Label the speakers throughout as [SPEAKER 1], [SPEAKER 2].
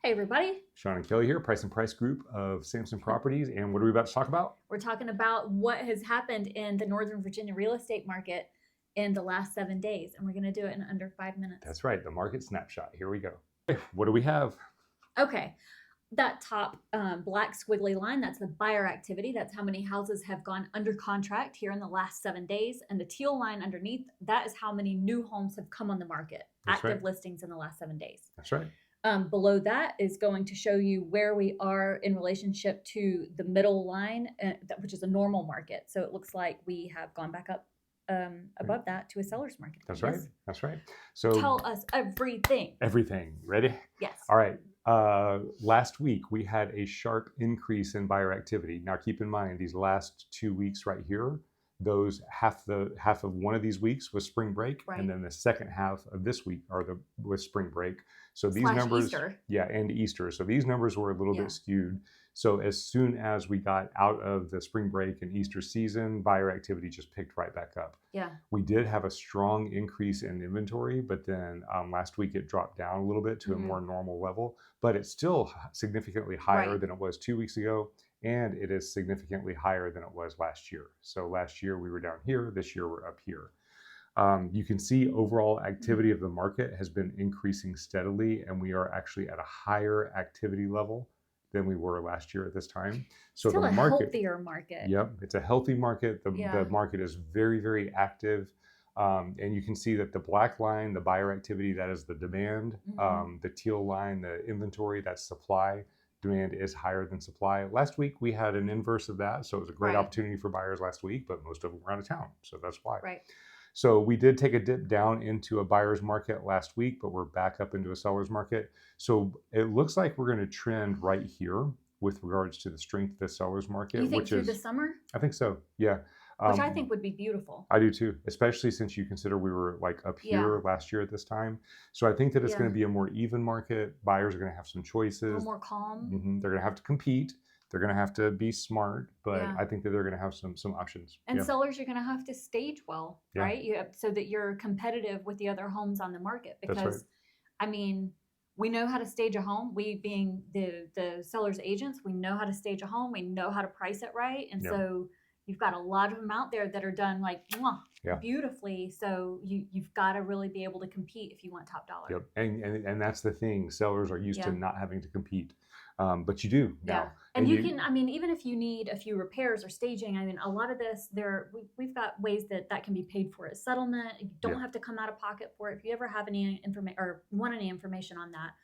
[SPEAKER 1] Hey everybody,
[SPEAKER 2] Sean and Kelly here, Price and Price Group of Sampson Properties. And what are we about to talk about?
[SPEAKER 1] we're talking about what has happened in the Northern Virginia real estate market in the last 7 days, and we're going to do it in under 5 minutes.
[SPEAKER 2] That's right, the market snapshot. Here we go. What do we have?
[SPEAKER 1] Okay, that top black squiggly line, that's the buyer activity. That's how many houses have gone under contract here in the last 7 days. And the teal line underneath, that is how many new homes have come on the market,
[SPEAKER 2] That's
[SPEAKER 1] active
[SPEAKER 2] right.
[SPEAKER 1] listings in the last 7 days.
[SPEAKER 2] That's right.
[SPEAKER 1] Below that is going to show you where we are in relationship to the middle line, which is a normal market. So it looks like we have gone back up above that to a seller's market.
[SPEAKER 2] That's
[SPEAKER 1] Yes?
[SPEAKER 2] right. That's right. So
[SPEAKER 1] Tell us everything.
[SPEAKER 2] everything. Ready?
[SPEAKER 1] Yes.
[SPEAKER 2] All right. Last week we had a sharp increase in buyer activity. Now keep in mind these last 2 weeks right here, those half of one of these weeks was spring break,
[SPEAKER 1] Right.
[SPEAKER 2] and then the second half of this week was spring break. So these
[SPEAKER 1] Slash
[SPEAKER 2] numbers,
[SPEAKER 1] Easter.
[SPEAKER 2] yeah, and Easter. So these numbers were a little
[SPEAKER 1] Yeah.
[SPEAKER 2] bit skewed. So as soon as we got out of the spring break and Easter season, buyer activity just picked right back up.
[SPEAKER 1] Yeah.
[SPEAKER 2] We did have a strong increase in inventory, but then last week it dropped down a little bit to a more normal level, but it's still significantly higher
[SPEAKER 1] Right.
[SPEAKER 2] than it was 2 weeks ago, and it is significantly higher than it was last year. So last year we were down here, this year we're up here. You can see overall activity of the market has been increasing steadily, and we are actually at a higher activity level than we were last year at this time. So
[SPEAKER 1] Still
[SPEAKER 2] the
[SPEAKER 1] a
[SPEAKER 2] market,
[SPEAKER 1] healthier market.
[SPEAKER 2] yep, it's a healthy market. The
[SPEAKER 1] Yeah.
[SPEAKER 2] market is very, very active. And you can see that the black line, the buyer activity, that is the demand. The teal line, the inventory, that's supply. Demand is higher than supply. Last week we had an inverse of that, so it was a great
[SPEAKER 1] Right.
[SPEAKER 2] opportunity for buyers last week, but most of them were out of town, so that's why.
[SPEAKER 1] Right.
[SPEAKER 2] So we did take a dip down into a buyer's market last week, but we're back up into a seller's market. So it looks like we're going to trend right here with regards to the strength of the seller's market.
[SPEAKER 1] You think
[SPEAKER 2] which
[SPEAKER 1] through
[SPEAKER 2] is,
[SPEAKER 1] the summer?
[SPEAKER 2] I think so, yeah.
[SPEAKER 1] Which I think would be beautiful.
[SPEAKER 2] I do too, especially since you consider we were like up here last year at this time. So I think that it's going to be a more even market. Buyers are going to have some choices.
[SPEAKER 1] A little more calm.
[SPEAKER 2] They're going to have to compete. They're going to have to be smart, but
[SPEAKER 1] Yeah.
[SPEAKER 2] I think that they're going to have some options.
[SPEAKER 1] And sellers are going to have to stage well,
[SPEAKER 2] Yeah.
[SPEAKER 1] right? So that you're competitive with the other homes on the market.
[SPEAKER 2] That's
[SPEAKER 1] Because,
[SPEAKER 2] right.
[SPEAKER 1] I mean, we know how to stage a home. We being the seller's agents, we know how to stage a home. We know how to price it right. And
[SPEAKER 2] Yeah.
[SPEAKER 1] so you've got a lot of them out there that are done like
[SPEAKER 2] Yeah.
[SPEAKER 1] beautifully. So you've got to really be able to compete if you want top dollar.
[SPEAKER 2] Yep, and that's the thing. Sellers are used to
[SPEAKER 1] Yeah.
[SPEAKER 2] not having to compete, but you do now.
[SPEAKER 1] Yeah. And you can, I mean, even if you need a few repairs or staging, I mean, a lot of this, we've got ways that can be paid for as settlement. You don't
[SPEAKER 2] Yeah.
[SPEAKER 1] have to come out of pocket for it. If you ever have any information or want any information on that,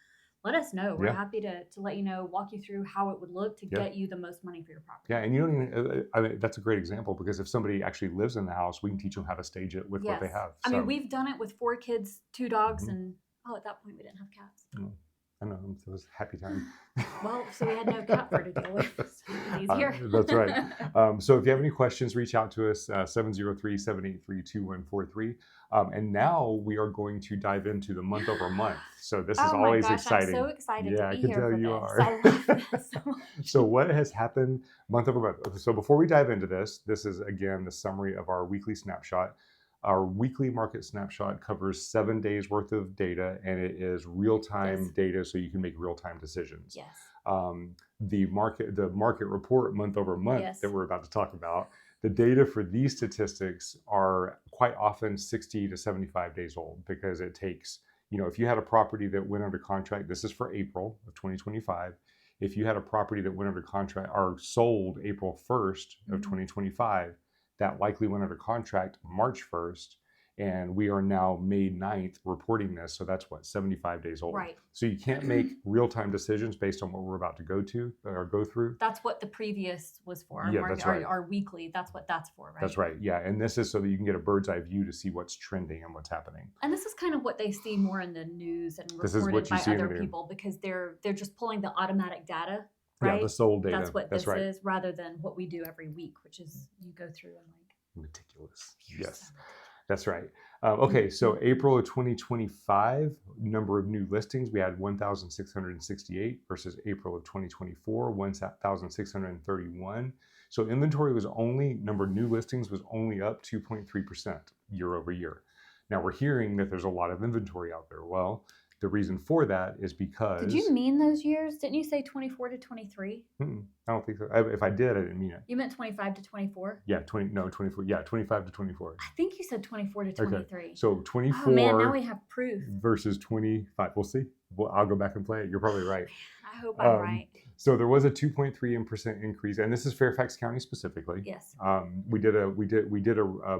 [SPEAKER 1] let us know. We're
[SPEAKER 2] Yeah.
[SPEAKER 1] happy to let you know, walk you through how it would look to
[SPEAKER 2] Yeah.
[SPEAKER 1] get you the most money for your property.
[SPEAKER 2] Yeah, and you don't even. I mean, that's a great example because if somebody actually lives in the house, we can teach them how to stage it with what they have.
[SPEAKER 1] I mean, we've done it with 4 kids, 2 dogs, and at that point we didn't have cats.
[SPEAKER 2] I know, it was a happy time.
[SPEAKER 1] Well, so we had no cat fur to deal with. So it was easier.
[SPEAKER 2] That's right. So if you have any questions, reach out to us, 703-783-2143. And now we are going to dive into the month over month. So this is always exciting.
[SPEAKER 1] I'm so excited
[SPEAKER 2] Yeah,
[SPEAKER 1] to
[SPEAKER 2] I
[SPEAKER 1] be
[SPEAKER 2] can
[SPEAKER 1] here
[SPEAKER 2] tell
[SPEAKER 1] for
[SPEAKER 2] you
[SPEAKER 1] this.
[SPEAKER 2] are.
[SPEAKER 1] I love this so much.
[SPEAKER 2] So what has happened month over month? So before we dive into this is again the summary of our weekly snapshot. Our weekly market snapshot covers 7 days worth of data, and it is real-time data, so you can make real-time decisions.
[SPEAKER 1] Yes.
[SPEAKER 2] The market report month over month that we're about to talk about, the data for these statistics are quite often 60 to 75 days old because it takes, if you had a property that went under contract, this is for April of 2025. If you had a property that went under contract or sold April 1st of 2025, that likely went under contract March 1st, and we are now May 9th reporting this. So that's 75 days old.
[SPEAKER 1] Right.
[SPEAKER 2] So you can't make real-time decisions based on what we're about to go through.
[SPEAKER 1] That's what the previous was for.
[SPEAKER 2] Yeah, that's right.
[SPEAKER 1] Our weekly, that's what that's for, right?
[SPEAKER 2] That's right. Yeah. And this is so that you can get a bird's eye view to see what's trending and what's happening.
[SPEAKER 1] And this is kind of what they see more in the news and
[SPEAKER 2] This is
[SPEAKER 1] reported
[SPEAKER 2] what you
[SPEAKER 1] by
[SPEAKER 2] see in the
[SPEAKER 1] other
[SPEAKER 2] news.
[SPEAKER 1] people because they're just pulling the automatic data, right?
[SPEAKER 2] Yeah, the sold data.
[SPEAKER 1] That's what this
[SPEAKER 2] right.
[SPEAKER 1] is, rather than what we do every week, which is you go through and
[SPEAKER 2] meticulous. Yes. That's right. Okay, so April of 2025, number of new listings, we had 1,668 versus April of 2024, 1,631. So inventory was number of new listings was only up 2.3% year over year. Now we're hearing that there's a lot of inventory out there. Well, The reason for that is because...
[SPEAKER 1] Did you mean those years? Didn't you say 24 to 23?
[SPEAKER 2] I don't think so. If I did, I didn't mean it.
[SPEAKER 1] You meant 25 to 24?
[SPEAKER 2] Yeah, 24. Yeah, 25 to 24.
[SPEAKER 1] I think you said 24 to 23.
[SPEAKER 2] Okay. So 24.
[SPEAKER 1] Oh man, now we have proof.
[SPEAKER 2] Versus 25. We'll see. I'll go back and play it. You're probably right.
[SPEAKER 1] I hope I'm right.
[SPEAKER 2] So there was a 2.3% increase, and this is Fairfax County specifically.
[SPEAKER 1] Yes.
[SPEAKER 2] We did a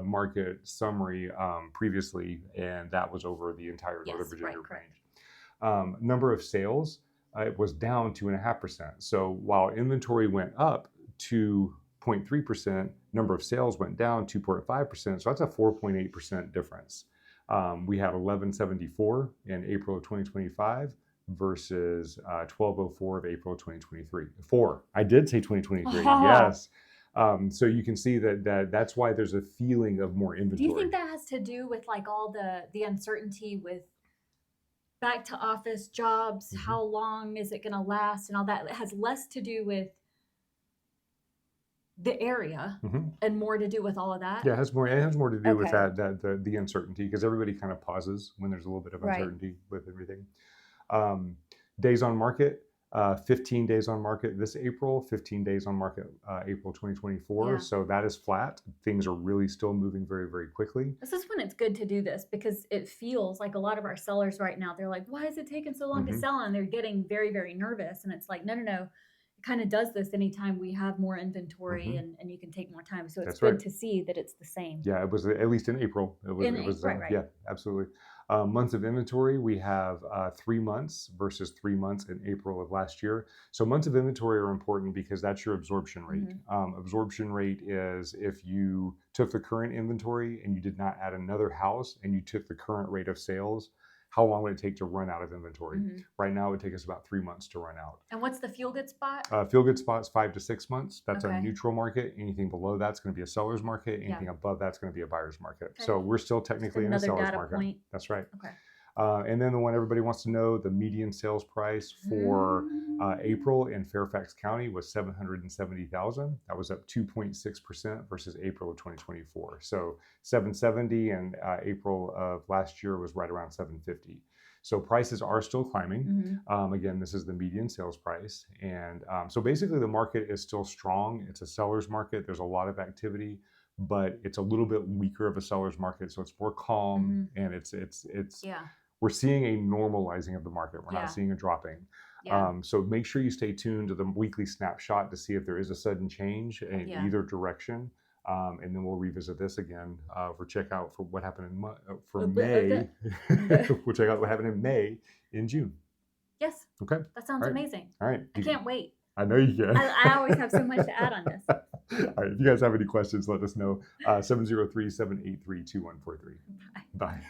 [SPEAKER 2] market summary previously, and that was over the entire Northern Virginia range. Number of sales, it was down 2.5%. So while inventory went up 2.3%, number of sales went down 2.5%. So that's a 4.8% difference. We had 1174 in April of 2025 versus 1204 of April of 2023. I did say 2023. Yes. So you can see that's why there's a feeling of more inventory.
[SPEAKER 1] Do you think that has to do with like all the uncertainty with back to office jobs? How long is it going to last and all that? It has less to do with the area and more to do with all of that.
[SPEAKER 2] Yeah, it has more to do with that the uncertainty, because everybody kind of pauses when there's a little bit of uncertainty with everything. Days on market, 15 days on market this April, 15 days on market April 2024. Yeah. So that is flat. Things are really still moving very, very quickly.
[SPEAKER 1] This is when it's good to do this, because it feels like a lot of our sellers right now, they're like, why is it taking so long to sell? And they're getting very, very nervous. And it's like, no. Kind of does this anytime we have more inventory and you can take more time. So it's good to see that it's the same.
[SPEAKER 2] Yeah, it was at least in April. It was right. Yeah, absolutely. Months of inventory, we have 3 months versus 3 months in April of last year. So months of inventory are important because that's your absorption rate. Absorption rate is if you took the current inventory and you did not add another house and you took the current rate of sales, how long would it take to run out of inventory? Right now, it would take us about 3 months to run out.
[SPEAKER 1] And what's the feel-good spot?
[SPEAKER 2] Feel-good spot is 5 to 6 months. That's a neutral market. Anything below that's going to be a seller's market. Anything above that's going to be a buyer's market. So we're still technically in a seller's market. Point. That's right. Okay. And then the one everybody wants to know, the median sales price for April in Fairfax County was $770,000. That was up 2.6% versus April of 2024. So 770 and April of last year was right around 750. So prices are still climbing. Again, this is the median sales price. And so basically the market is still strong. It's a seller's market. There's a lot of activity, but it's a little bit weaker of a seller's market. So it's more calm and it's we're seeing a normalizing of the market. We're not seeing a dropping. So make sure you stay tuned to the weekly snapshot to see if there is a sudden change in either direction. And then we'll revisit this again for checkout for what happened in May. We'll check out what happened in May in June.
[SPEAKER 1] Yes.
[SPEAKER 2] Okay.
[SPEAKER 1] That sounds amazing.
[SPEAKER 2] All right.
[SPEAKER 1] I can't wait.
[SPEAKER 2] I know you can.
[SPEAKER 1] I always have so much to add on this.
[SPEAKER 2] All right. If you guys have any questions, let us know. 703-783-2143. Bye.